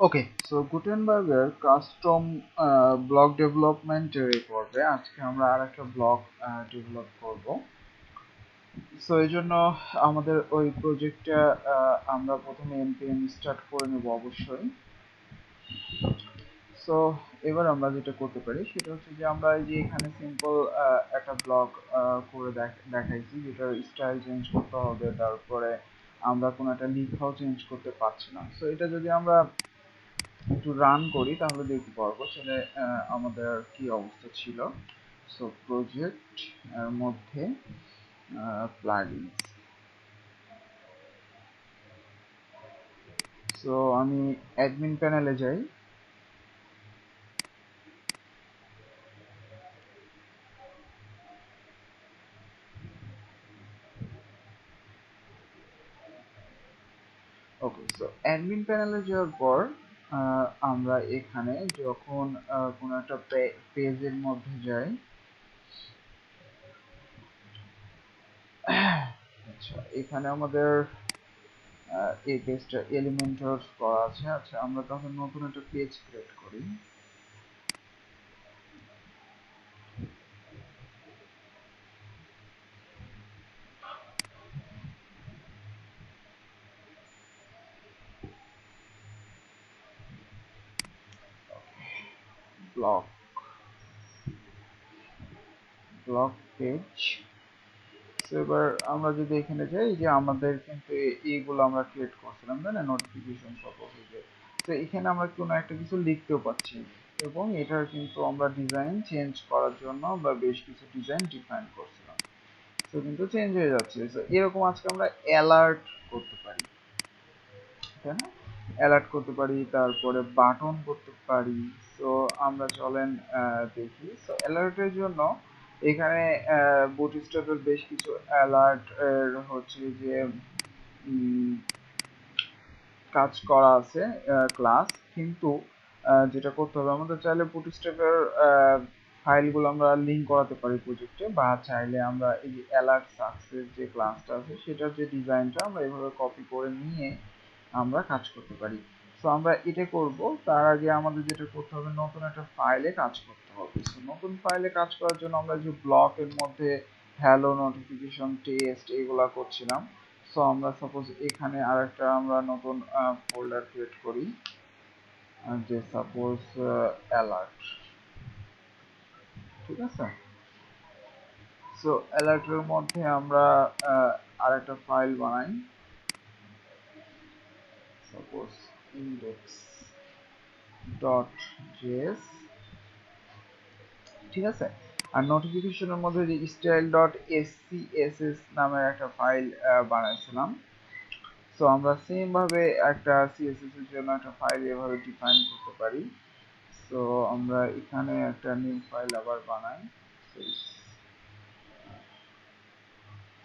ওকে, so গুটেনবার্গের custom block ডেভেলপমেন্টের এই পর্বে আজকে আমরা আর একটা ব্লক ডেভেলপ করব। সো এই জন্য আমাদের ওই প্রজেক্টটা আমরা প্রথমে npm স্টার্ট করে নেব অবশ্যই। সো এবার আমরা যেটা করতে পারি সেটা হচ্ছে যে আমরা এই যে এখানে সিম্পল একটা ব্লক করে দেখাইছি, যেটার স্টাইল চেঞ্জ করতে হবে, তারপরে আমরা কোনো একটা লেখাও চেঞ্জ করতে পারছি না। সো এটা যদি আমরা একটু রান করি তাহলে দেখতে পারবো আসলে আমাদের কি অবস্থা ছিল। সো প্রজেক্ট এর মধ্যে প্লাগইনস। সো আমি অ্যাডমিন প্যানেলে যাই। ওকে, সো অ্যাডমিন প্যানেলে যাওয়ার পর আমরা এখানে যখন কোনো একটা পেজের মধ্যে যাই, আচ্ছা এখানে আমাদের এই পেজটা এলিমেন্টর করা আছে। আচ্ছা আমরা তখন নতুন একটা পেজ ক্রিয়েট করি। Block block page. সো এবার আমরা যদি এখানে যাই, যে আমাদের কিন্তু এইগুলো আমরা ক্রিয়েট করছিলাম তাই না, নোটিফিকেশন সাপোজ। তো এখানে আমরা কোনো একটা কিছু লিখতেও পাচ্ছি, এবং এটার কিন্তু আমরা ডিজাইন চেঞ্জ করার জন্য আমরা বেশ কিছু ডিজাইন ডিফাইন করছিলাম। তো কিন্তু চেঞ্জ হয়ে যাচ্ছে। তো এরকম আজকে আমরা অ্যালার্ট করতে পারি, তাই না? অ্যালার্ট করতে পারি, তারপরে বাটন করতে পারি। তো আমরা চলেন দেখি। তো অ্যালার্টের জন্য এখানে বুটস্ট্র্যাপের বেশ কিছু অ্যালার্ট এর হচ্ছে যে কাজ করা আছে ক্লাস। কিন্তু যেটা করতে হবে, আমাদের চাইলে বুটস্ট্র্যাপের ফাইলগুলো আমরা লিঙ্ক করাতে পারি প্রজেক্টে, বা চাইলে আমরা এই যে অ্যালার্ট সাকসেস যে ক্লাসটা আছে সেটার যে ডিজাইনটা আমরা এভাবে কপি করে নিয়ে আমরা কাজ করতে পারি। সো আমরা এটা করব, তার আগে আমাদের যেটা করতে হবে, নতুন একটা ফাইলে কাজ করতে হবে। সো নতুন ফাইলে কাজ করার জন্য আমরা যে ব্লকের মধ্যে হ্যালো, নোটিফিকেশন, টেস্ট এগুলা করছিলাম। সো আমরা সাপোজ এখানে আরেকটা আমরা নতুন ফোল্ডার ক্রিয়েট করি, যে সাপোজ অ্যালার্ট। ঠিক আছে, সো অ্যালার্টের মধ্যে আমরা আরেকটা ফাইল বানাই, সাপোজ index.js। ঠিক আছে, আর নোটিফিকেশনের মধ্যে যে style.scss নামের একটা ফাইল বানাইছিলাম। সো আমরা সেম ভাবে একটা সিএসএস এর জন্য একটা ফাইল এভাবে ডিফাইন করতে পারি। সো আমরা এখানে একটা নিউ ফাইল আবার বানাই,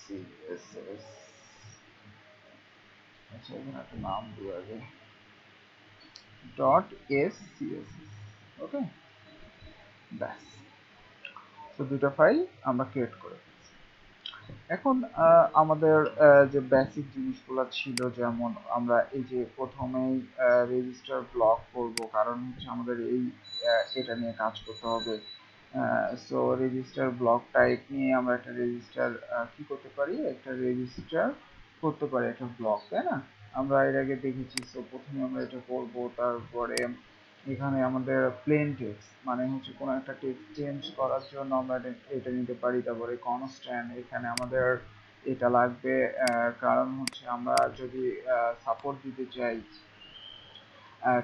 সিএসএস। আচ্ছা এখানে একটা নাম দিয়ে আগে .scss। ওকে, ব্যাস। তো দুটো ফাইল আমরা ক্রিয়েট করে ফেলছি। এখন আমাদের যে বেসিক জিনিসগুলো ছিল, যেমন আমরা এই যে প্রথমেই রেজিস্টার ব্লক করব, কারণ হচ্ছে আমাদের এটা নিয়ে কাজ করতে হবে। সো রেজিস্টার ব্লক টাইপ নিয়ে আমরা একটা রেজিস্টার কি করতে পারি, একটা রেজিস্টার করতে পারি একটা ব্লক, তাই না? আমরা এর আগে দেখেছি। সো প্রথমে আমরা এটা করব, তারপরে এখানে আমাদের প্লেন টেক্সট মানে হচ্ছে কোনো একটা টেক্সট চেঞ্জ করার জন্য আমরা এটা নিতে পারি। তারপরে কনস্ট্যান্ট, এখানে আমাদের এটা লাগবে, কারণ হচ্ছে আমরা যদি সাপোর্ট দিতে চাই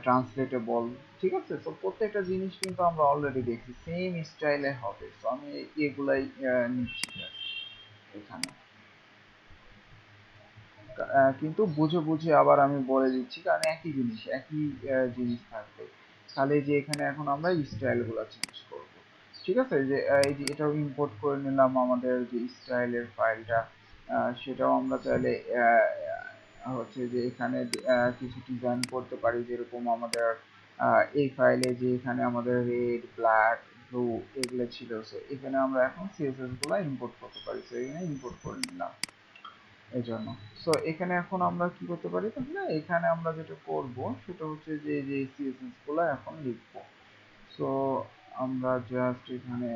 ট্রান্সলেটেবল। ঠিক আছে, তো প্রত্যেকটা জিনিস কিন্তু আমরা অলরেডি দেখছি সেম স্টাইলে হবে। তো আমি এগুলাই নিচ্ছি এখানে, কিন্তু বুঝে বুঝে আবার আমি বলে দিচ্ছি, কারণ একই জিনিস জিনিস থাকবে, তাহলে যে এখানে এখন আমরা স্টাইল গুলো চেঞ্জ করব। ঠিক আছে, যে এই যে এটাও ইম্পোর্ট করে নিলাম, আমাদের যে স্টাইলের ফাইলটা সেটাও আমরা চাইলে হচ্ছে যে এখানে কিছু ডিজাইন করতে পারি, যেরকম আমাদের এই ফাইলে যে এখানে আমাদের রেড, ব্ল্যাক, ব্লু এগুলো ছিল। সো এখানে আমরা এখন সিএসএস গুলো ইম্পোর্ট করতে পারি। সো এখানে ইম্পোর্ট করে নিলাম। এই জন্য। সো এখানে এখন আমরা কি করতে পারি, তাহলে এখানে আমরা যেটা করব সেটা হচ্ছে যে যে সিএসএস গুলো এখন লিখব। সো আমরা জাস্ট এখানে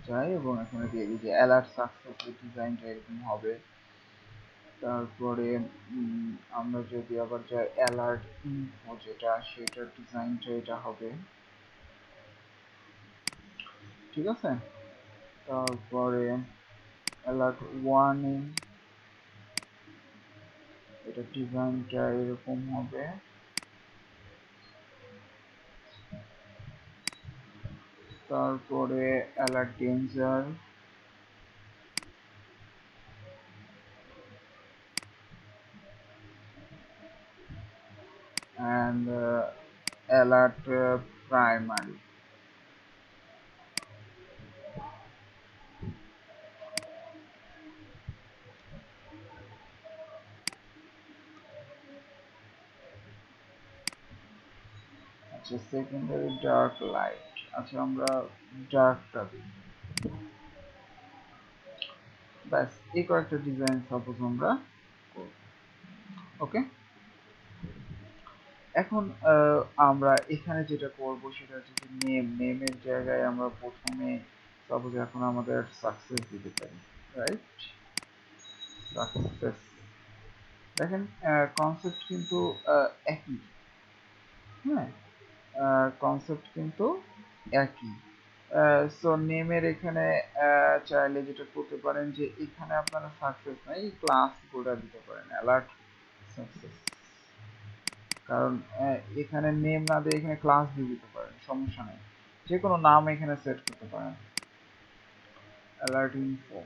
যাই এবং এখানে দিয়ে দিই যে অ্যালার্ট সাকসেস ডিজাইনটা এরকম হবে। তারপরে আমরা যদি আবার যাই অ্যালার্ট ইনফো যেটা, সেটার ডিজাইনটা এটা হবে, ঠিক আছে। তারপরে অ্যালার্ট ওয়ার্নিং, এটা ডিজাইনটা এরকম হবে। তারপরে alert danger, and alert primary. আচ্ছা সেকেন্ডারি ডার্ক লাইট, আচ্ছা আমরা ডার্কটা দিই। ব্যাস এই কয়েকটা ডিজাইন সাপোজ আমরা করব। ওকে, এখন আমরা এখানে যেটা করব সেটা হচ্ছে নেমের জায়গায় আমরা প্রথমে সাপোজ এখন আমাদের সাকসেস দিতে পারি, রাইট? সাকসেস, দেখেন কনসেপ্ট কিন্তু একই, হ্যাঁ কনসেপ্ট কিন্তু একই। সো নেমের এখানে চাইলে যেটা করতে পারেন যে এখানে আপনারা সাকসেস নাই ক্লাস গোটা দিতে পারেন অ্যালার্ট সাকসেস, কারণ এখানে নেম না দিয়ে এখানে ক্লাস দিয়ে দিতে পারেন, সমস্যা নেই, যে কোনো নাম এখানে সেট করতে পারেন। অ্যালার্ট ইনফো,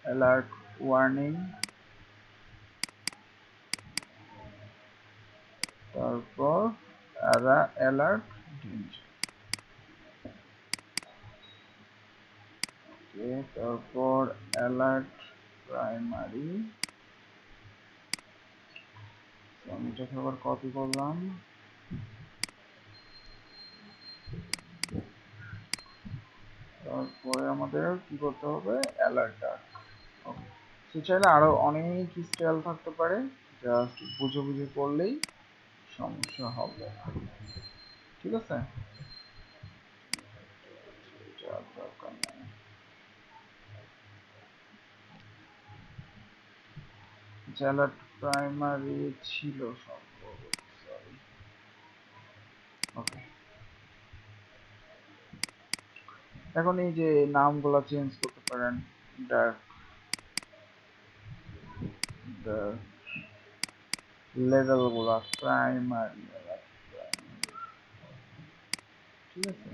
অ্যালার্ট ওয়ার্নিং, তারপর অ্যালার্ট ডেঞ্জার, ওকে, তারপর অ্যালার্ট প্রাইমারি। আমি এটাকে আবার কপি করলাম, তারপরে আমাদের কি করতে হবে অ্যালার্ট ডার্ক। ওকে, সে চাইলে আরো অনেক স্টাইল থাকতে পারে, জাস্ট বুঝে বুঝে করলেই সমস্যা হবে না, ঠিক আছে। এটা দরকার নেই। অ্যালার্ট প্রাইমারি ছিল সম্ভবত, সরি। ওকে, এখন এই যে নামগুলো চেঞ্জ করতে পারেন, ডার্ক, লেভেল গুলা প্রাইমারি, ঠিক আছে।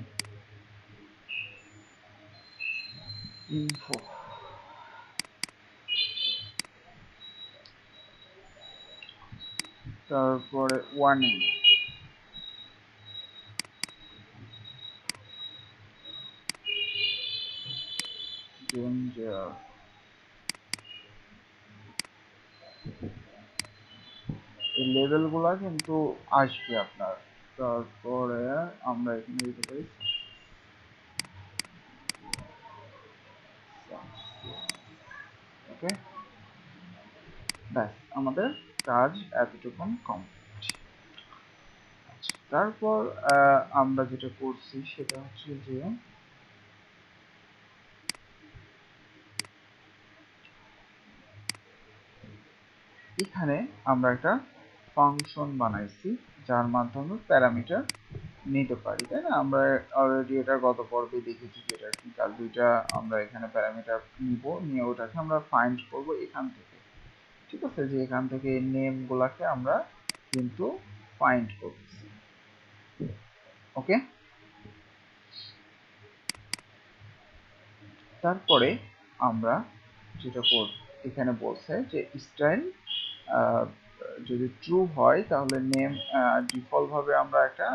ইনফো, তারপরে ওয়ার্নিং, ডেঞ্জার, এই লেভেল গুলা কিন্তু আসবে আপনার। তারপরে আমরা এখানে দিতে পারি ওকে, ব্যাস আমাদের কাজ এতটুকুন কমপ্লিট। আচ্ছা, তারপর আমরা যেটা করছি সেটা হচ্ছে যে এখানে আমরা একটা ফাংশন বানাইছি যার মাধ্যমে প্যারামিটার নিতে পারি, তাই না? আমরা অলরেডি এটা গত পর্বে দেখেছি যেটা কি কাল দুইটা আমরা এখানে প্যারামিটার নিব, নিয়ে ওটাকে আমরা ফাইন্ড করব এখান থেকে, ঠিক আছে, যে এখান থেকে নেম গুলাকে আমরা কিন্তু ফাইন্ড করতেছি। ওকে, তারপরে আমরা যেটা এখানে বলছে যে স্টাইল যদি ট্রু হয় তাহলে নেম ডিফল্ট ভাবে আমরা একটা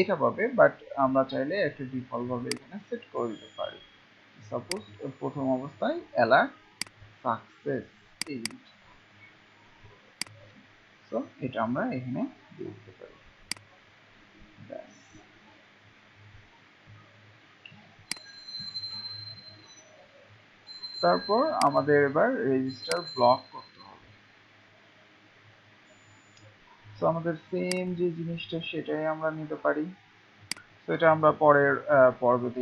এটা পাবে, বাট আমরা চাইলে একটা ডিফল্ট ভাবে এখানে সেট করে দিতে পারি। সাপোজ প্রথম অবস্থায় অ্যালার্ট সাকসেস এইট, সো এটা আমরা এখানে দিয়ে দিতে পারি। ব্যাস। তারপর আমাদের এবার রেজিস্টার ব্লক করতে হবে। সো আমাদের সেম যে জিনিসটা সেটাই আমরা নিতে পারি। তো এটা আমরা পরের পর্বে